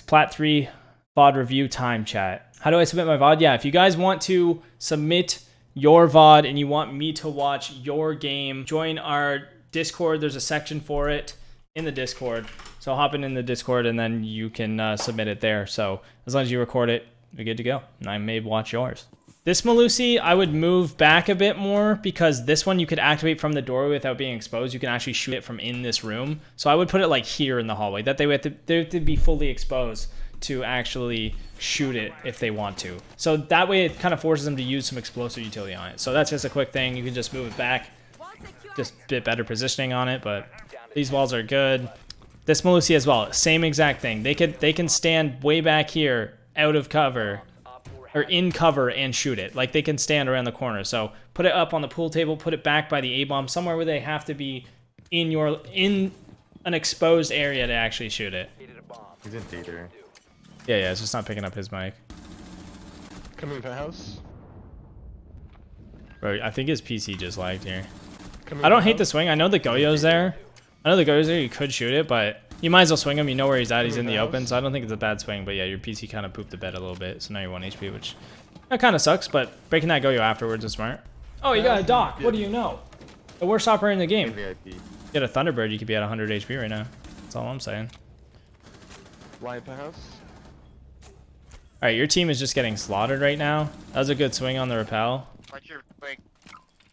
Plat 3 VOD review time chat. How do I submit my VOD? Yeah, if you guys want to submit your VOD and you want me to watch your game, join our Discord. There's a section for it in the Discord. So hop in the Discord and then you can submit it there. So as long as you record it, you're good to go. And I may watch yours. This Malusi, I would move back a bit more because this one you could activate from the doorway without being exposed. You can actually shoot it from in this room. So I would put it like here in the hallway. That they have to be fully exposed to actually shoot it if they want to. So that way it kind of forces them to use some explosive utility on it. So that's just a quick thing. You can just move it back. Just a bit better positioning on it, but these walls are good. This Malusi as well, same exact thing. They can stand way back here out of cover or in cover and shoot it. Like they can stand around the corner. So put it up on the pool table, put it back by the A-bomb, somewhere where they have to be in an exposed area to actually shoot it. He's in theater. Yeah, it's just not picking up his mic. Coming to house. Bro, I think his PC just lagged here. Coming I don't hate the swing. I know the Goyo's there. You could shoot it, but you might as well swing him. You know where he's at. He's in the open, so I don't think it's a bad swing. But yeah, your PC kind of pooped the bed a little bit, so now you're 1 HP, which that kind of sucks, but breaking that Goyo afterwards is smart. Oh, you got a Doc. What do you know? The worst operator in the game. VIP. Get a Thunderbird, you could be at 100 HP right now. That's all I'm saying. Lion house. Alright, your team is just getting slaughtered right now. That was a good swing on the rappel.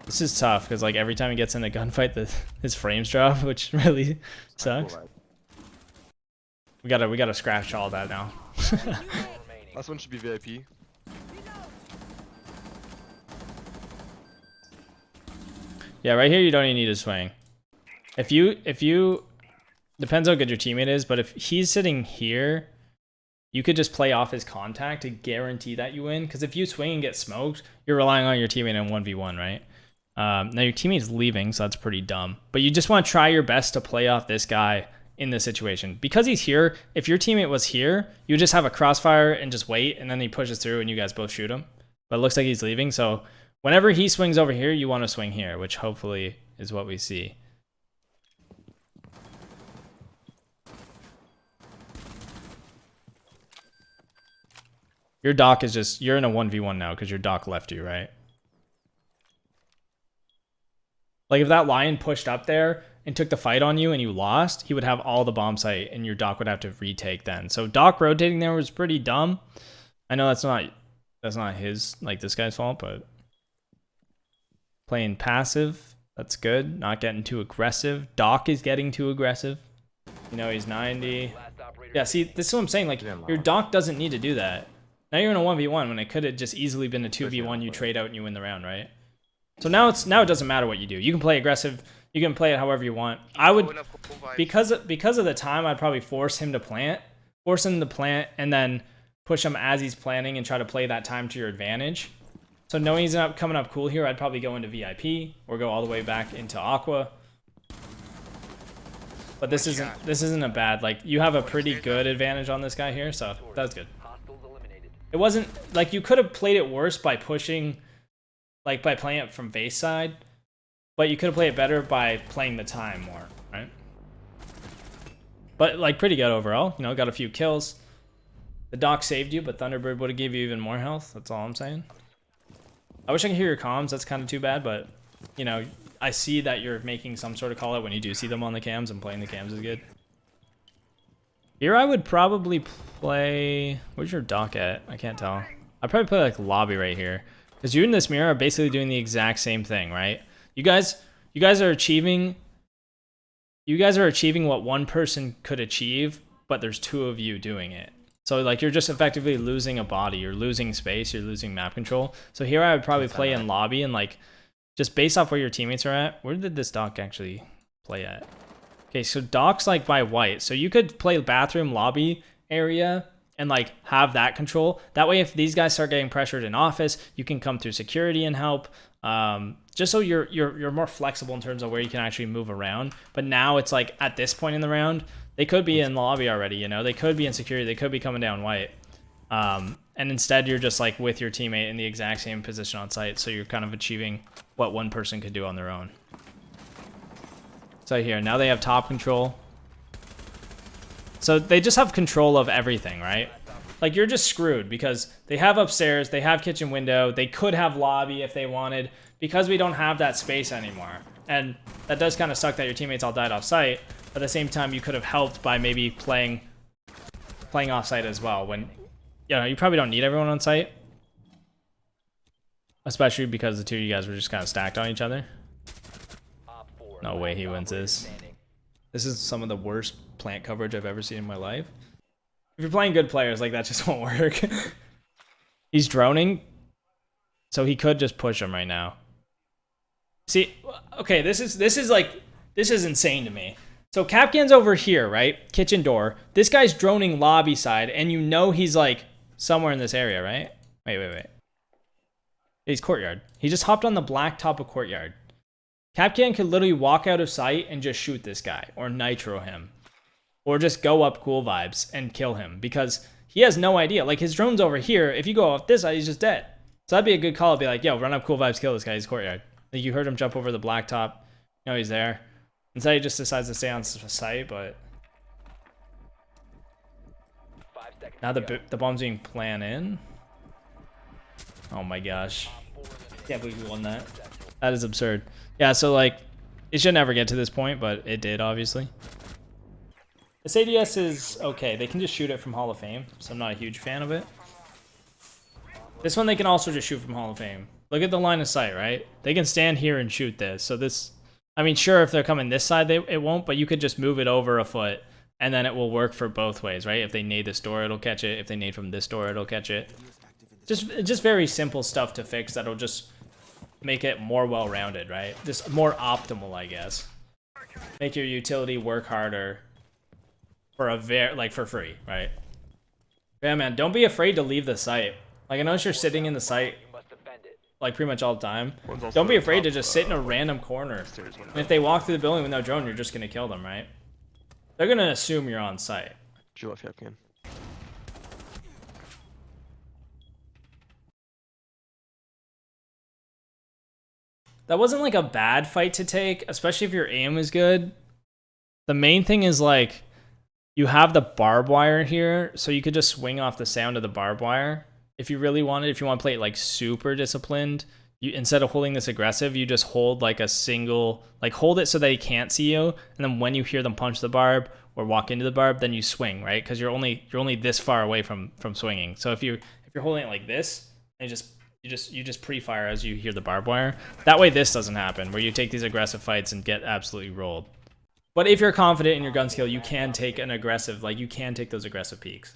This is tough because like every time he gets in a gunfight, his frames drop, which really sucks. We gotta scratch all that now. Last one should be VIP. Yeah, right here you don't even need a swing. If you depends how good your teammate is, but if he's sitting here, you could just play off his contact to guarantee that you win. Because if you swing and get smoked, you're relying on your teammate in 1v1, right? Now your teammate's leaving, so that's pretty dumb. But you just want to try your best to play off this guy in this situation. Because he's here, if your teammate was here, you just have a crossfire and just wait, and then he pushes through and you guys both shoot him. But it looks like he's leaving, so whenever he swings over here, you want to swing here, which hopefully is what we see. Your Doc is just, you're in a 1v1 now because your Doc left you, right? Like if that Lion pushed up there and took the fight on you and you lost, he would have all the bomb site and your Doc would have to retake then. So Doc rotating there was pretty dumb. I know that's not his, like this guy's fault, but playing passive, that's good. Not getting too aggressive. Doc is getting too aggressive. You know, he's 90. Yeah, see, this is what I'm saying. Like your Doc doesn't need to do that. Now you're in a 1v1 when it could have just easily been a 2v1. You trade out and you win the round, right? So now it doesn't matter what you do. You can play aggressive. You can play it however you want. I would, because of the time, I'd probably force him to plant, and then push him as he's planning and try to play that time to your advantage. So knowing he's not coming up cool here, I'd probably go into VIP or go all the way back into Aqua. But this isn't a bad, like you have a pretty good advantage on this guy here, so that's good. It wasn't like you could have played it worse by pushing, like by playing it from base side, but you could have played it better by playing the time more, right? But like pretty good overall, you know, got a few kills. The Doc saved you, but Thunderbird would have gave you even more health. That's all I'm saying. I wish I could hear your comms. That's kind of too bad, but you know, I see that you're making some sort of call out when you do see them on the cams, and playing the cams is good. Here I would probably play, where's your Doc at? I can't tell. I'd probably play like lobby right here. Because you and this mirror are basically doing the exact same thing, right? You guys are achieving what one person could achieve, but there's two of you doing it. So like you're just effectively losing a body, you're losing space, you're losing map control. So here I would probably play in lobby and like just based off where your teammates are at. Where did this Doc actually play at? Okay, so Doc's like by white. So you could play bathroom lobby area and like have that control. That way if these guys start getting pressured in office, you can come through security and help. Just so you're more flexible in terms of where you can actually move around. But now it's like at this point in the round, they could be in lobby already, you know, they could be in security, they could be coming down white. And instead you're just like with your teammate in the exact same position on site. So you're kind of achieving what one person could do on their own. So here, now they have top control. So they just have control of everything, right? Like, you're just screwed because they have upstairs, they have kitchen window, they could have lobby if they wanted, because we don't have that space anymore. And that does kind of suck that your teammates all died off site, but at the same time, you could have helped by maybe playing off site as well. When, you know, you probably don't need everyone on site, especially because the two of you guys were just kind of stacked on each other. No way he wins this. This is some of the worst plant coverage I've ever seen in my life. If you're playing good players, like, that just won't work. He's droning, so he could just push him right now. See, okay, this is insane to me. So Capcan's over here, right? Kitchen door. This guy's droning lobby side, and you know he's like somewhere in this area, right? Wait. He's courtyard. He just hopped on the black top of courtyard. Capcan could literally walk out of sight and just shoot this guy, or nitro him. Or just go up cool vibes and kill him, because he has no idea. Like, his drone's over here. If you go off this side, he's just dead. So that'd be a good call. Be like, yo, run up cool vibes, kill this guy. He's courtyard. Like, you heard him jump over the blacktop. You know he's there. Instead, he just decides to stay on site, but... Now the bomb's being planted in. Oh my gosh. Can't believe we won that. That is absurd. Yeah, so, like, it should never get to this point, but it did, obviously. This ADS is okay. They can just shoot it from Hall of Fame, so I'm not a huge fan of it. This one they can also just shoot from Hall of Fame. Look at the line of sight, right? They can stand here and shoot this. So this, I mean, sure, if they're coming this side, it won't, but you could just move it over a foot, and then it will work for both ways, right? If they nade this door, it'll catch it. If they nade from this door, it'll catch it. Just very simple stuff to fix that'll just make it more well-rounded, right? Just more optimal, I guess. Make your utility work harder for for free, right? Yeah, man, don't be afraid to leave the site. Like, I know you're sitting in the site like pretty much all the time. Don't be afraid to just sit in a random corner. And if they walk through the building with no drone, you're just gonna kill them, right? They're gonna assume you're on site. That wasn't like a bad fight to take, especially if your aim is good. The main thing is, like, you have the barbed wire here, so you could just swing off the sound of the barbed wire if you really wanted. If you want to play it like super disciplined, you, instead of holding this aggressive, you just hold like a single, like, hold it so they can't see you, and then when you hear them punch the barb or walk into the barb, then you swing, right? Because you're only this far away from swinging. So if you're holding it like this, and you just pre-fire as you hear the barbed wire. That way this doesn't happen, where you take these aggressive fights and get absolutely rolled. But if you're confident in your gun skill, you can take an aggressive, like, you can take those aggressive peaks.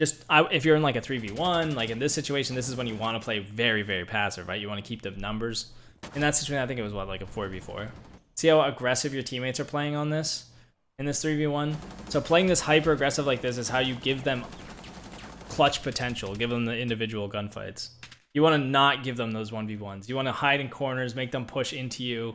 If you're in like a 3v1, like in this situation, this is when you want to play very, very passive, right? You want to keep the numbers. In that situation, I think it was what, like a 4v4. See how aggressive your teammates are playing on this? In this 3v1? So playing this hyper aggressive like this is how you give them clutch potential, give them the individual gunfights. You want to not give them those 1v1s. You want to hide in corners, make them push into you.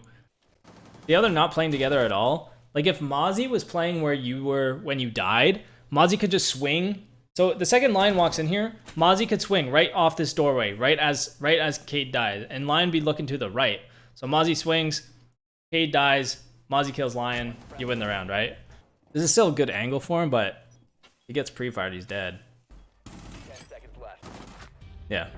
The other not playing together at all. Like, if Mozzie was playing where you were when you died, Mozzie could just swing. So the second Lion walks in here, Mozzie could swing right off this doorway, right as Cade dies, and Lion be looking to the right. So Mozzie swings, Cade dies, Mozzie kills Lion, you win the round, right? This is still a good angle for him, but he gets pre-fired, he's dead. 10 seconds left. Yeah.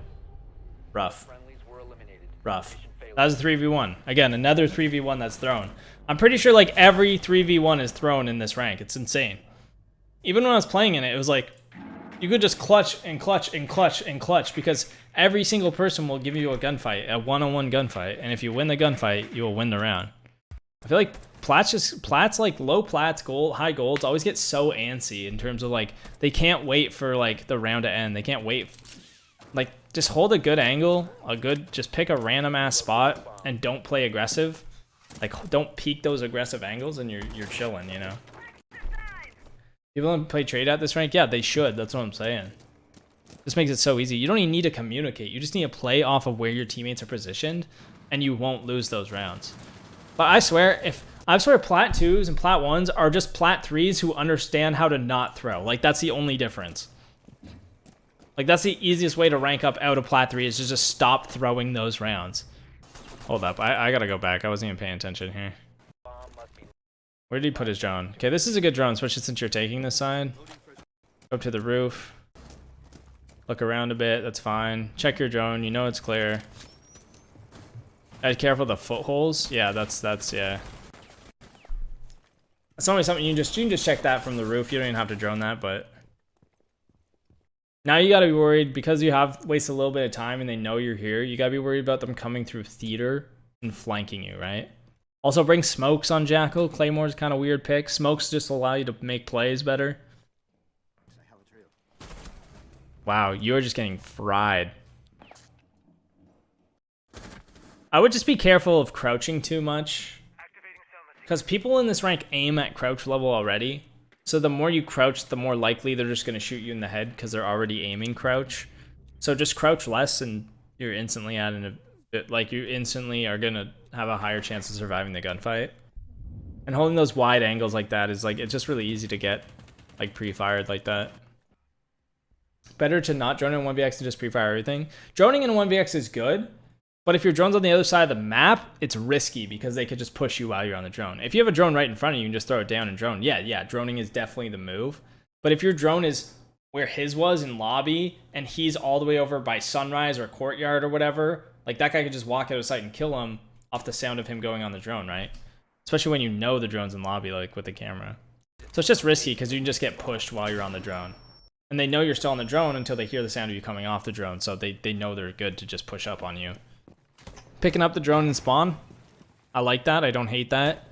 Rough. Friendlies were eliminated. Rough. That was a 3v1. Again, another 3v1 that's thrown. I'm pretty sure like every 3v1 is thrown in this rank. It's insane. Even when I was playing in it, it was like, you could just clutch and clutch and clutch and clutch, because every single person will give you a gunfight, a one-on-one gunfight, and if you win the gunfight, you will win the round. I feel like Plats like low Plats, gold, high golds always get so antsy in terms of like, they can't wait for like the round to end. They can't wait. Like, just hold a good angle, just pick a random ass spot and don't play aggressive. Like, don't peek those aggressive angles and you're chilling, you know? People don't play trade at this rank? Yeah, they should. That's what I'm saying. This makes it so easy. You don't even need to communicate. You just need to play off of where your teammates are positioned, and you won't lose those rounds. But I swear Plat 2s and Plat 1s are just Plat 3s who understand how to not throw. Like, that's the only difference. Like, that's the easiest way to rank up out of Plat 3 is to just stop throwing those rounds. Hold up. I gotta go back. I wasn't even paying attention here. Where did he put his drone? Okay, this is a good drone, especially since you're taking this side. Go up to the roof. Look around a bit. That's fine. Check your drone. You know it's clear. Be careful of the footholes. Yeah, that's yeah. That's only something you can just check that from the roof. You don't even have to drone that, but now you gotta be worried because you have wasted a little bit of time and they know you're here. You gotta be worried about them coming through theater and flanking you, right? Also bring smokes on Jackal. Claymore's kind of weird pick. Smokes just allow you to make plays better. Wow, you're just getting fried. I would just be careful of crouching too much. Because people in this rank aim at crouch level already. So the more you crouch, the more likely they're just going to shoot you in the head because they're already aiming crouch. So just crouch less and you're instantly at you instantly are going to have a higher chance of surviving the gunfight. And holding those wide angles like that is like, it's just really easy to get like pre-fired like that. Better to not drone in 1vx and just pre-fire everything. Droning in 1vx is good. But if your drone's on the other side of the map, it's risky because they could just push you while you're on the drone. If you have a drone right in front of you, you can just throw it down and drone. Yeah, droning is definitely the move. But if your drone is where his was in lobby, and he's all the way over by Sunrise or Courtyard or whatever, like that guy could just walk out of sight and kill him off the sound of him going on the drone, right? Especially when you know the drone's in lobby, like with the camera. So it's just risky because you can just get pushed while you're on the drone. And they know you're still on the drone until they hear the sound of you coming off the drone, so they know they're good to just push up on you. Picking up the drone and spawn. I like that. I don't hate that.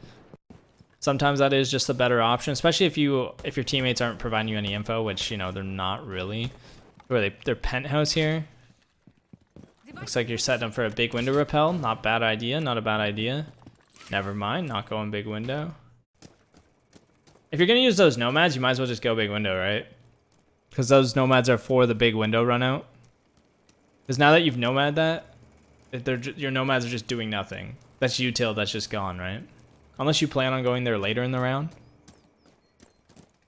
Sometimes that is just a better option, especially if your teammates aren't providing you any info, which, you know, they're not really. Where are they? They're penthouse here. Looks like you're setting up for a big window rappel. Not bad idea. Not a bad idea. Never mind. Not going big window. If you're going to use those nomads, you might as well just go big window, right? Because those nomads are for the big window run out. Because now that you've nomad that, your nomads are just doing nothing. That's util that's just gone, right? Unless you plan on going there later in the round.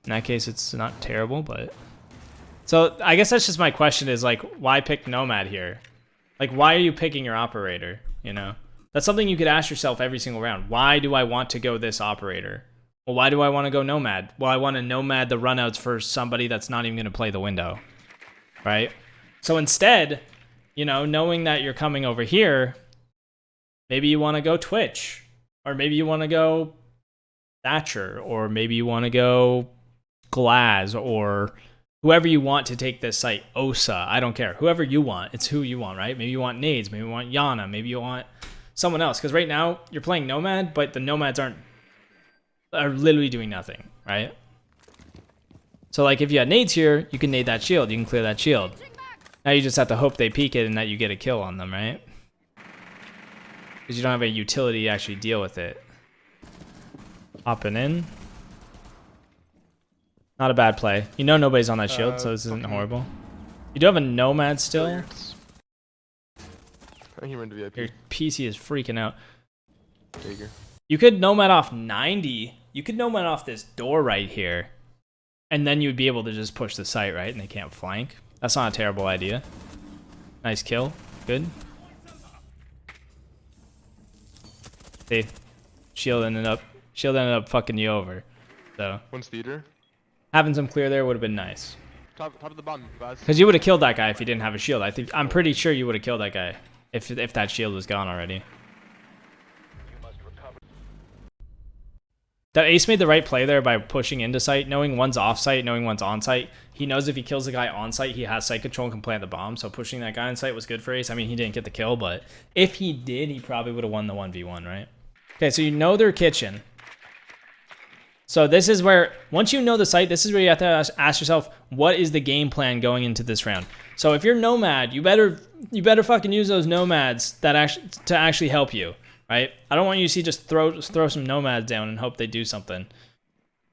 In that case, it's not terrible, but... So, I guess that's just my question is, like, why pick nomad here? Like, why are you picking your operator, you know? That's something you could ask yourself every single round. Why do I want to go this operator? Well, why do I want to go nomad? Well, I want to nomad the runouts for somebody that's not even going to play the window, right? So instead... You know, knowing that you're coming over here, maybe you want to go Twitch, or maybe you want to go Thatcher, or maybe you want to go Glaz, or whoever you want to take this site, Osa, I don't care. Whoever you want, it's who you want, right? Maybe you want Nades, maybe you want Yana, maybe you want someone else. Because right now, you're playing Nomad, but the Nomads are literally doing nothing, right? So like if you had Nades here, you can nade that shield, you can clear that shield. Now you just have to hope they peek it and that you get a kill on them, right? Because you don't have a utility to actually deal with it. Hopping in. Not a bad play. You know nobody's on that shield, so this isn't horrible. You do have a nomad still. I think he ran to VIP. Your PC is freaking out. Jaeger. You could nomad off 90. You could nomad off this door right here. And then you'd be able to just push the site, right? And they can't flank. That's not a terrible idea. Nice kill. Good. See, shield ended up fucking you over. So One's theater. having some clear there would have been nice. Top of the bottom, guys. Because you would have killed that guy if you didn't have a shield. I'm pretty sure you would have killed that guy if that shield was gone already. That Ace made the right play there by pushing into site, knowing one's off site, knowing one's on site. He knows if he kills the guy on site, he has site control and can plant the bomb. So pushing that guy on site was good for Ace. I mean, he didn't get the kill, but if he did, he probably would have won the 1v1, right? Okay, so you know their kitchen. So this is where, once you know the site, this is where you have to ask yourself, what is the game plan going into this round? So if you're Nomad, you better fucking use those Nomads that actually help you. Right? I don't want you to see just throw some nomads down and hope they do something.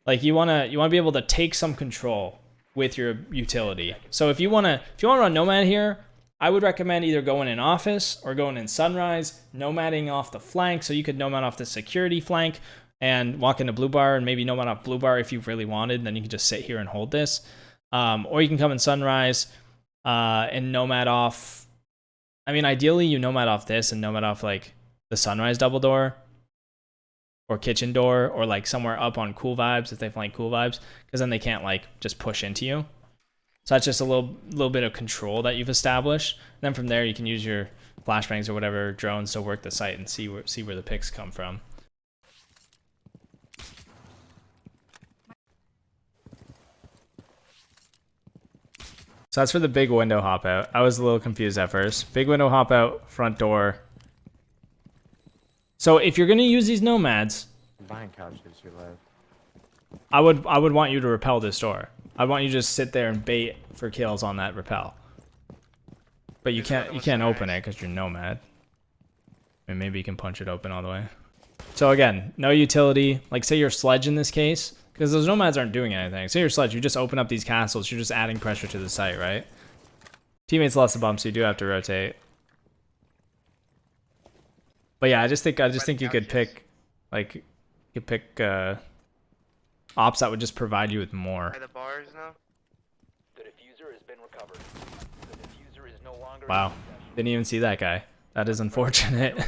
Like you wanna be able to take some control with your utility. So if you wanna run nomad here, I would recommend either going in office or going in sunrise, nomading off the flank. So you could nomad off the security flank and walk into blue bar and maybe nomad off blue bar if you really wanted. Then you can just sit here and hold this. Or you can come in sunrise and nomad off. I mean, ideally you nomad off this and nomad off like the sunrise double door, or kitchen door, or like somewhere up on cool vibes if they flank cool vibes, because then they can't like just push into you. So that's just a little bit of control that you've established. And then from there you can use your flashbangs or whatever drones to work the site and see where the picks come from. So that's for the big window hop out. I was a little confused at first. Big window hop out, front door. So if you're gonna use these nomads, Behind couches, you're live. I would want you to repel this door. I want you to just sit there and bait for kills on that repel. But you can't open it because you're nomad. And maybe you can punch it open all the way. So again, no utility. Like say your sledge in this case, because those nomads aren't doing anything. Say your sledge, you just open up these castles. You're just adding pressure to the site, right? Teammates lost the bump, so you do have to rotate. But yeah, I just think you could pick, like, you could pick ops that would just provide you with more. By the bars now? The diffuser has been recovered. The diffuser is no longer. Wow, didn't even see that guy. That is unfortunate.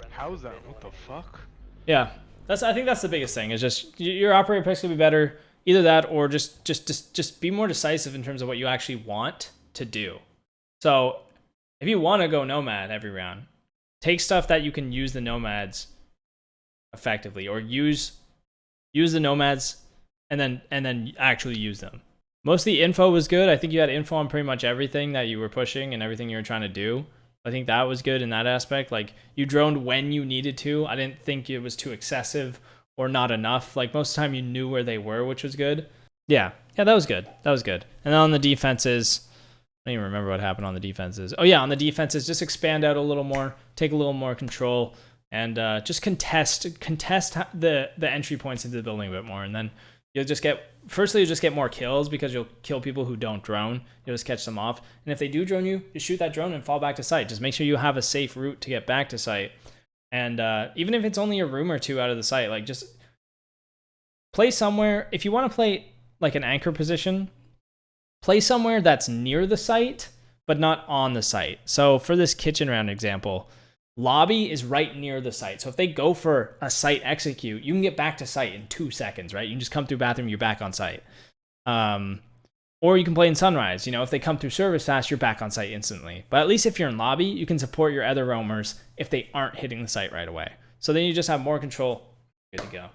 How's that? What the fuck? Yeah, I think that's the biggest thing. Is just your operator picks could be better. Either that, or just be more decisive in terms of what you actually want to do. So if you want to go nomad every round, take stuff that you can use the nomads effectively, or use the nomads and then actually use them. Most of the info was good. I think you had info on pretty much everything that you were pushing and everything you were trying to do. I think that was good in that aspect. Like, you droned when you needed to. I didn't think it was too excessive or not enough. Like, most of the time you knew where they were, which was good. Yeah, that was good. That was good. And then on the defenses, I don't even remember what happened on the defenses. Oh yeah, on the defenses, just expand out a little more, take a little more control, and just contest the entry points into the building a bit more. And then you'll just get, firstly, you'll just get more kills because you'll kill people who don't drone. You'll just catch them off. And if they do drone you, just shoot that drone and fall back to site. Just make sure you have a safe route to get back to site. And even if it's only a room or two out of the site, like, just play somewhere. If you want to play like an anchor position, play somewhere that's near the site, but not on the site. So for this kitchen round example, lobby is right near the site. So if they go for a site execute, you can get back to site in 2 seconds, right? You can just come through bathroom, you're back on site. Or you can play in sunrise. You know, if they come through service fast, you're back on site instantly. But at least if you're in lobby, you can support your other roamers if they aren't hitting the site right away. So then you just have more control. Good to go.